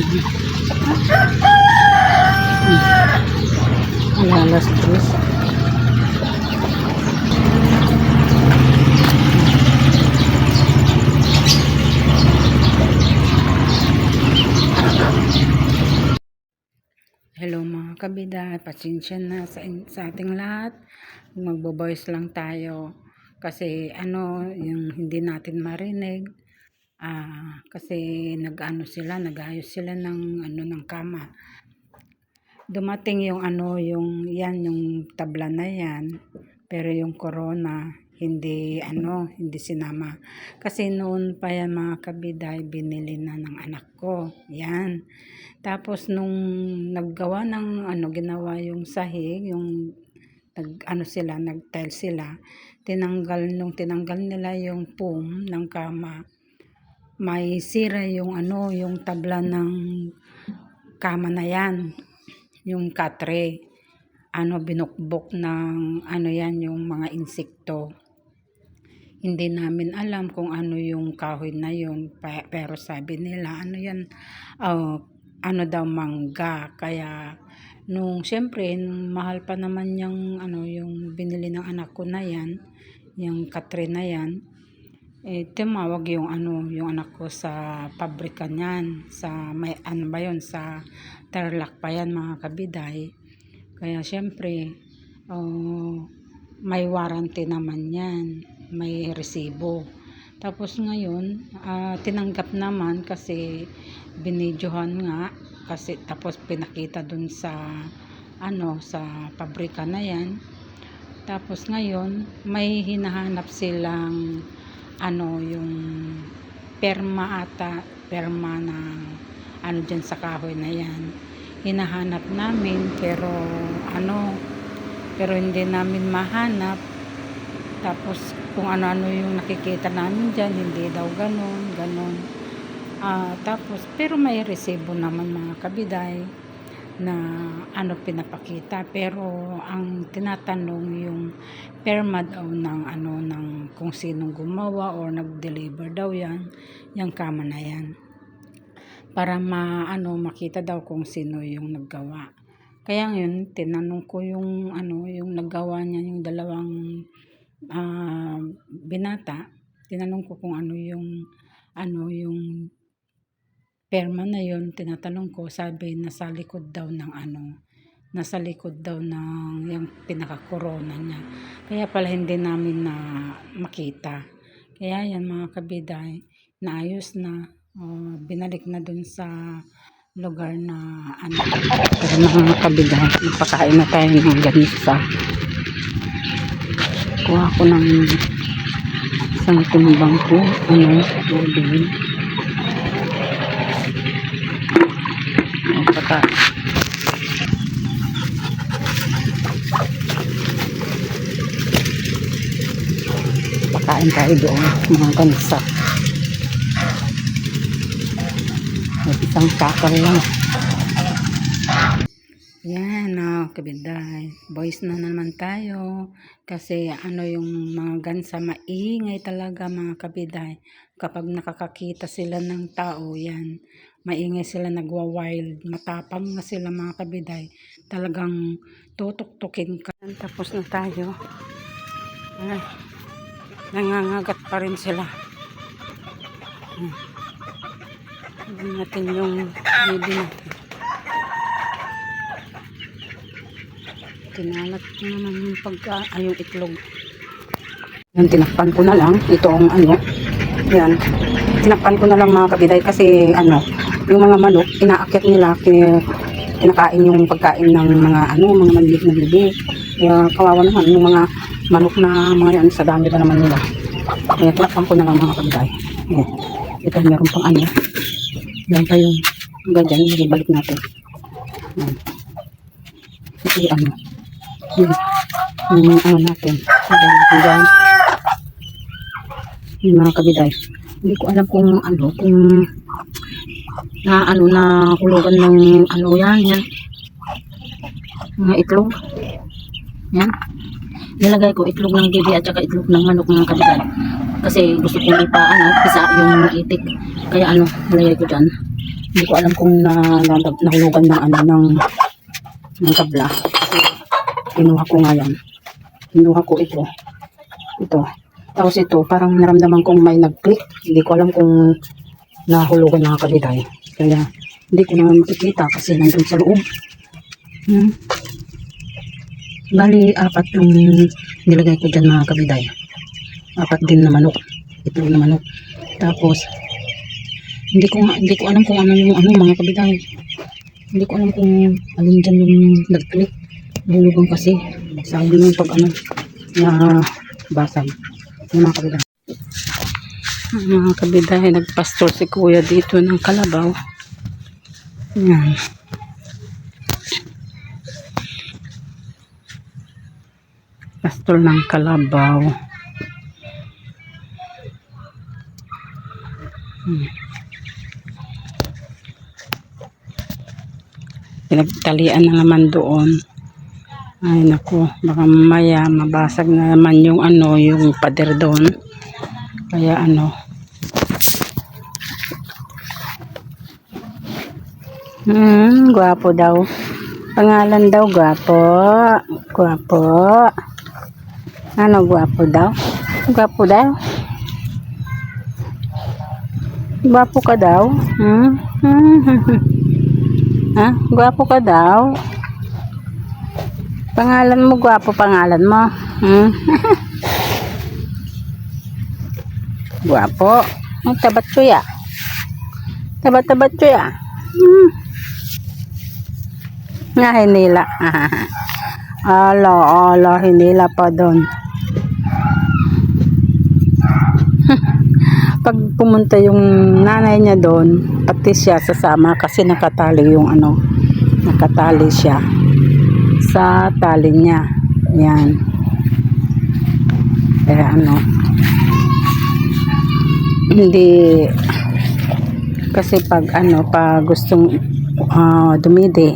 Alas 3. Hello mga kabida, pasensya na sa ating lahat. Magbo-voice lang tayo kasi yung hindi natin marinig. Kasi nag-ayos sila ng kama. Dumating yung yung tabla na yan, pero yung corona hindi sinama. Kasi noon pa yan mga kabida, binili na ng anak ko. Yan. Tapos nung ginawa yung sahig, yung nag-tile sila, tinanggal nila yung foam ng kama. May sira yung tabla ng kama na yan, yung katre. Binukbok ng yung mga insekto. Hindi namin alam kung yung kahoy na yun, pero sabi nila daw mangga. Kaya syempre mahal pa naman yung binili ng anak ko na yan, yung katre na yan. Tumawag yung anak ko sa pabrika niyan, sa sa Tarlac pa yan mga kabiday. Kaya syempre may warranty naman yan, may resibo. Tapos ngayon tinanggap naman kasi binidyohan nga, kasi tapos pinakita dun sa sa pabrika na yan. Tapos ngayon may hinahanap silang yung perma na dyan sa kahoy na yan. Hinahanap namin pero hindi namin mahanap. Tapos kung ano yung nakikita namin dyan, hindi daw ganon. Tapos pero may resibo naman mga kabiday na pinapakita, pero ang tinatanong yung perma daw ng kung sinong gumawa or nag-deliver daw yung kama na yan, para makita daw kung sino yung naggawa. Kaya yun, tinanong ko yung naggawa niya, yung dalawang binata. Tinanong ko kung yung perma na yun. Tinatanong ko, sabi nasa likod daw ng yung pinaka-corona niya. Kaya pala hindi namin na makita. Kaya yan mga kabiday, naayos na. Binalik na dun sa lugar na Pero mga kabiday, napakain na tayo ng ganisa. Kuha ko ng isang timbang ko, tubig. Pakain tayo doon, mga ganisa. Isang takal lang. Yan, kabiday. Boys na naman tayo. Kasi yung mga gansa, maingay talaga mga kabiday. Kapag nakakakita sila ng tao, yan, maingay sila, nagwa-wild. Matapang na sila mga kabiday. Talagang tutuk-tukin ka. Tapos na tayo. Ay, nangangagat pa rin sila. Hindi natin yung baby natin. Tinalat ko naman yung yung itlog. Yan, tinakpan ko na lang itong yan, tinakpan ko na lang mga kabiday kasi yung mga manok, inaakyat nila, kinakain yung pagkain ng mga mga maliit na bibi. Kaya kawawa naman yung mga manok na mga yan, sa dami pa naman nila. Kaya tinakpan ko na lang mga kabiday. Yan. Ito meron pang yan pa yung ganyan, ibalik natin. Yan. Ito yung natin. Yan. Yung mga kabiday. Hindi ko alam kung kung na hulugan ng yan. Mga itlog. Yan. Nilagay ko itlog ng bibi at saka itlog ng manok mga kabiday. Kasi gusto kong pisa yung itik. Kaya nilagay ko dyan. Hindi ko alam kung nahulugan ng ano ng tabla. Kasi kinuha ko nga yan. Kinuha ko ito. Ito. Tapos ito, parang naramdaman kong may nag-click. Hindi ko alam kung nahulugan ng kabiday. Kaya hindi ko naman makikita kasi nandun sa loob. Bali, 4 yung nilagay ko dyan mga kabiday. 4 din na manok. Ito na manok. Tapos, hindi ko alam kung ano yung mga kabiday. Hindi ko alam kung alin dyan yung nag-click. Hulugan kasi. Sabi yung pag na basag. Yung mga kabiday. Mga kabiday, nagpastor si kuya dito ng kalabaw. Yan. Pastor ng kalabaw. Pinagtalian na naman doon. Ay naku, baka mamaya mabasag na naman yung yung pader doon. Kaya gwapo daw. Pangalan daw gwapo. Gwapo. Ano gwapo daw? Gwapo daw? Gwapo ka daw? Ha? Gwapo ka daw? Pangalan mo gwapo, pangalan mo. Gwapo. Tabat ko ya. Tabat ko ya. Nga hinila. Ala, hinila pa doon. Pag pumunta yung nanay niya doon, pati siya sasama kasi nakatali yung nakatali siya sa tali niya. Yan. Kaya hindi kasi pag pag gustong dumidi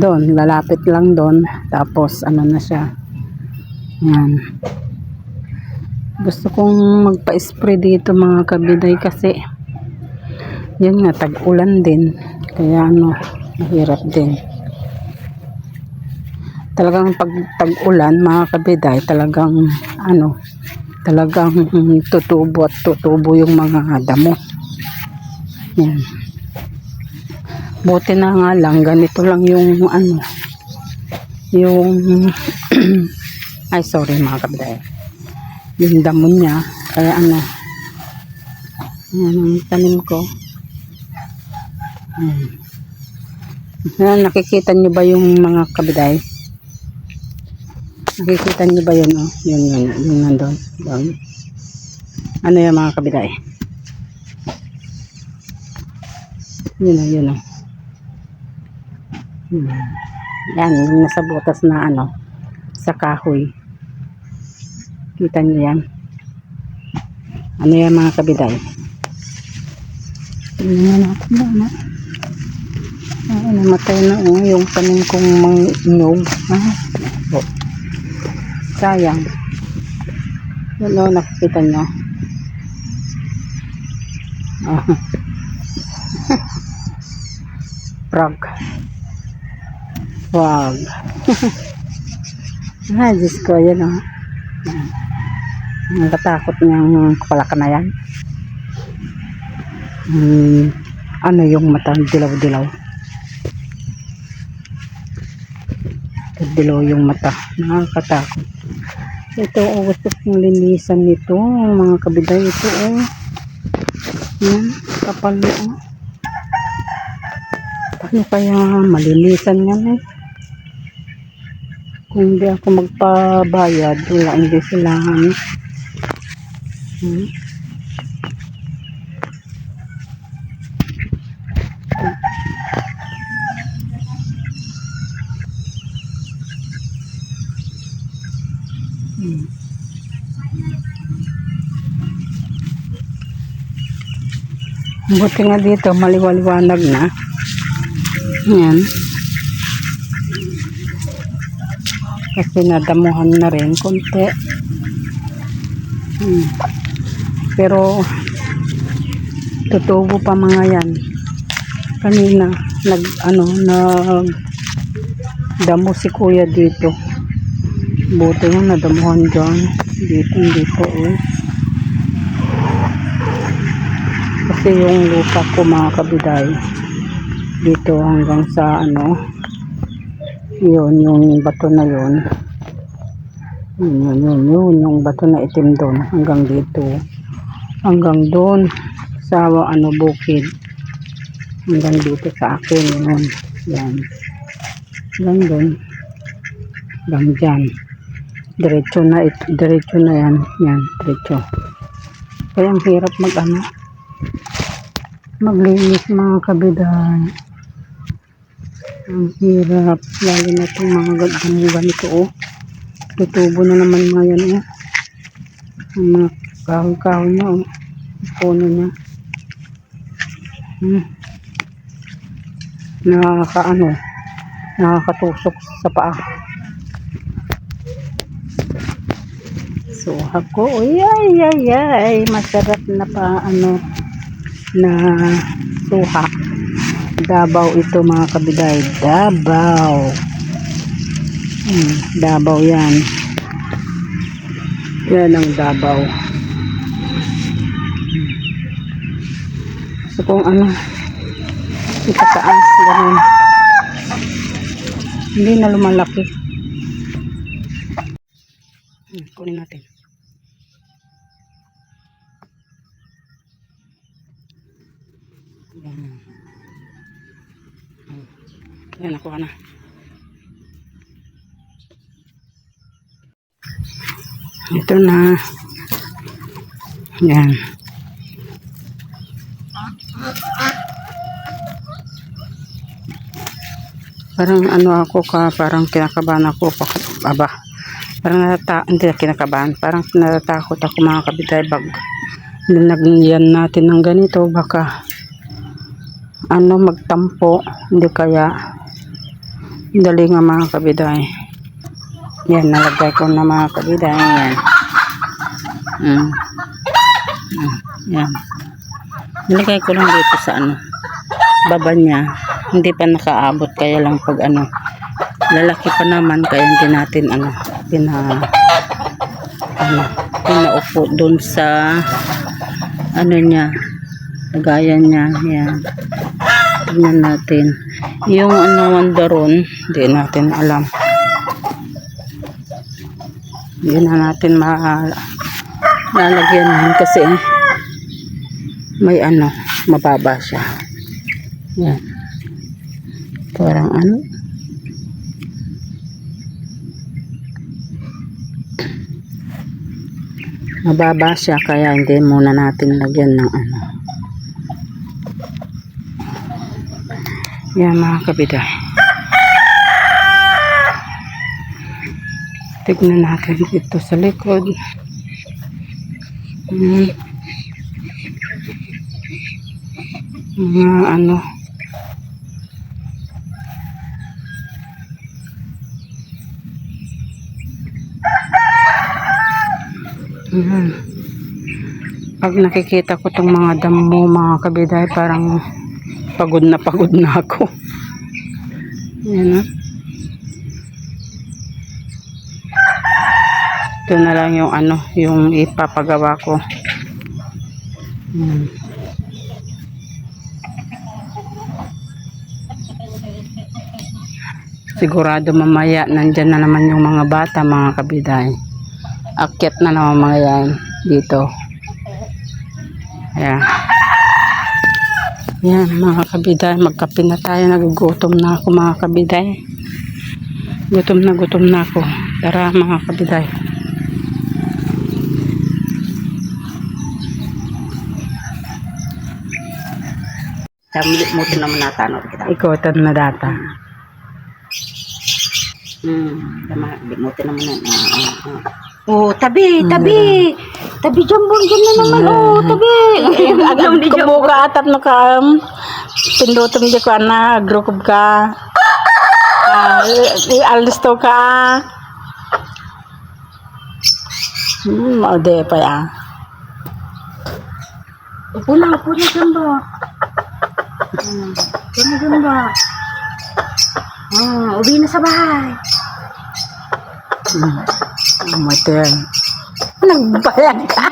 doon, lalapit lang doon tapos na siya. Yan. Gusto kong magpa-spray dito mga kabiday kasi yun nga, tag-ulan din. Kaya mahirap din. Talagang pag tag-ulan mga kabiday, talagang talagang tutubo at tutubo yung mga damo. Yan. Buti na nga lang, ganito lang yung yung ay sorry mga kabiday. Yung damo niya, kaya yan ang tanim ko. Yan, nakikita nyo ba yung mga kabiday? Nakikita nyo ba yun? Yung nandun. Ano yung mga kabiday? Yun. Yan, yung nasa butas na sa kahoy. Kita nyo yan. Ano yan mga kabiday? Tingnan natin ba namatay na yung tanim kong nyog. Sayang. Yun nakikita nyo. Frog. Wag. Diyos ko, yan nakatakot niyang kapalaka na yan. Yung mata, dilaw-dilaw. Dilaw yung mata. Nakakatakot. Ito, gusto kong linisan nito. Mga kabiday, ito, yan, kapal na, Paano kaya malinisan yan, Kung hindi ako magpabayad, wala, hindi sila, Buti nga dito, maliwaliwanag na. Yan. Kasi nadamuhan na rin konti. Pero tutubo pa mga yan. Kanina, nag damo si kuya dito. Buti nga nadamuhan dyan. Dito, hindi po eh. Kasi yung lupa ko mga kabiday, dito hanggang sa yun, yung bato na yun. Yun, yung bato na itim doon. Hanggang dito. Hanggang doon sa bukid. Hanggang dito sa akin. Yun. Yan. Hanggang doon. Hanggang dyan. Diretso na yan. Yan, diretso. Kaya ang hirap maglinis mga kabiday. Ang hirap. Lalo na itong mga ganito oh. Tutubo na naman mga yan oh. Ang mga kahoy-kahoy niya oh. Puno niya. Nakakatusok sa paa. Suha ko. Ay. Masarap na na suha. Dabaw ito mga kabiday. Dabaw. Dabaw yan. Yan ang dabaw. So kung ipataas, ganun. Hindi na lumalaki. Kunin natin. Yan, nakuha na. Ito na. Yan. Parang parang kinakabahan ako. Hindi kinakabahan. Parang natatakot ako mga kabiday. Nilagyan natin ng ganito. Baka magtampo. Hindi kaya. Dali nga mga kabiday. Yan, nalagay ko na mga kabiday. Yan. Yan. Nilagay ko lang dito sa baba niya. Hindi pa nakaabot, kaya lang pag lalaki pa naman, kaya hindi natin pinaupo dun sa niya, lagayan niya. Yan. Tignan natin. Yung wandaron, hindi natin alam. Hindi na natin lalagyan kasi may mababa siya. Yan. Parang mababa siya, kaya hindi muna natin lagyan ng Yan mga kabiday. Tignan natin dito sa likod. Mga pag nakikita ko tong mga damo mga kabiday, parang pagod na ako. Yan ito na lang yung yung ipapagawa ko. Sigurado mamaya nandyan na naman yung mga bata mga kabiday. Akyat na naman mga yan dito. Ayan. Yan mga kabiday, magkape na tayo. Nagugutom na ako mga kabiday. Gutom na ako. Tara mga kabiday. Sambil mo ito naman natanong kita. Ikotan na data. Di mo ito naman Oh, tabi jambon dyan na naman. Oh, tabi. Agam di kabuka atat makam. Pindutom di ko agrokub ka. Alis to ka. Maude pa ya. Upo na jambon. Dun ba? Uwi na sa bahay. Mater. Nagbayad ka.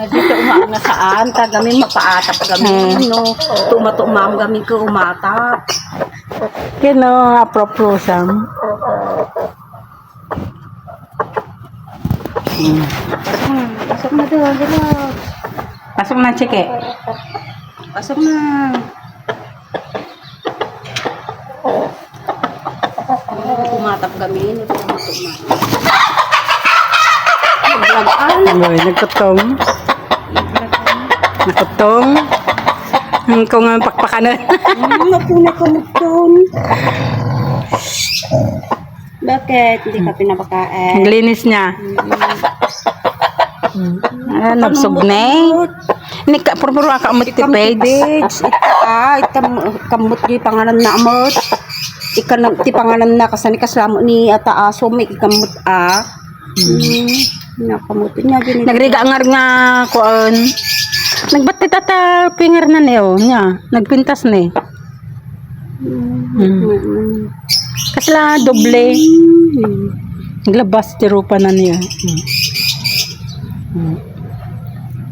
Dito umaang na saan, kami mapaatap kami, no. Tumatumam kami ko umatap. Kino aproprosam. Pasok na doon, dito. Pasok na, Chike. Pasok na. Umatap kami, tumatumam. Ay, nagkutong. Nakutong. Kung ang pakpakanan. Napuna ka mo doon. Bakit? Hindi ka pinapakain. Ang linis niya. Nagsugnay. Ini ka puro ka motivate. Kamot di pangalan na amot. Ti pangalan na kasani kaslamo ni ata aso may ikamot nakamot niya gini. Nagriga nga kuan. Nagbati tata pinger na niyo niya. Nagpintas ni. Kasla doble. Naglabas ti rupa na niya.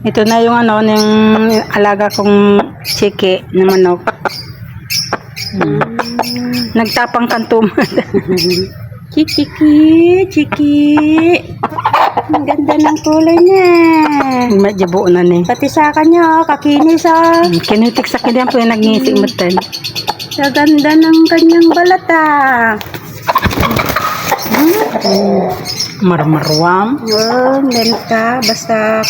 Ito na yung ano ng alaga kong chiki na manok. Nagtapang kantuman. Chiki. Ang ganda ng kulay niya. Medyo buo na ni. Pati sa kanya, kakinis Kinitik sa kanya po yung nagngisi matan. Sa ganda ng kanyang balata. Marmarwam. Ganun ka, basta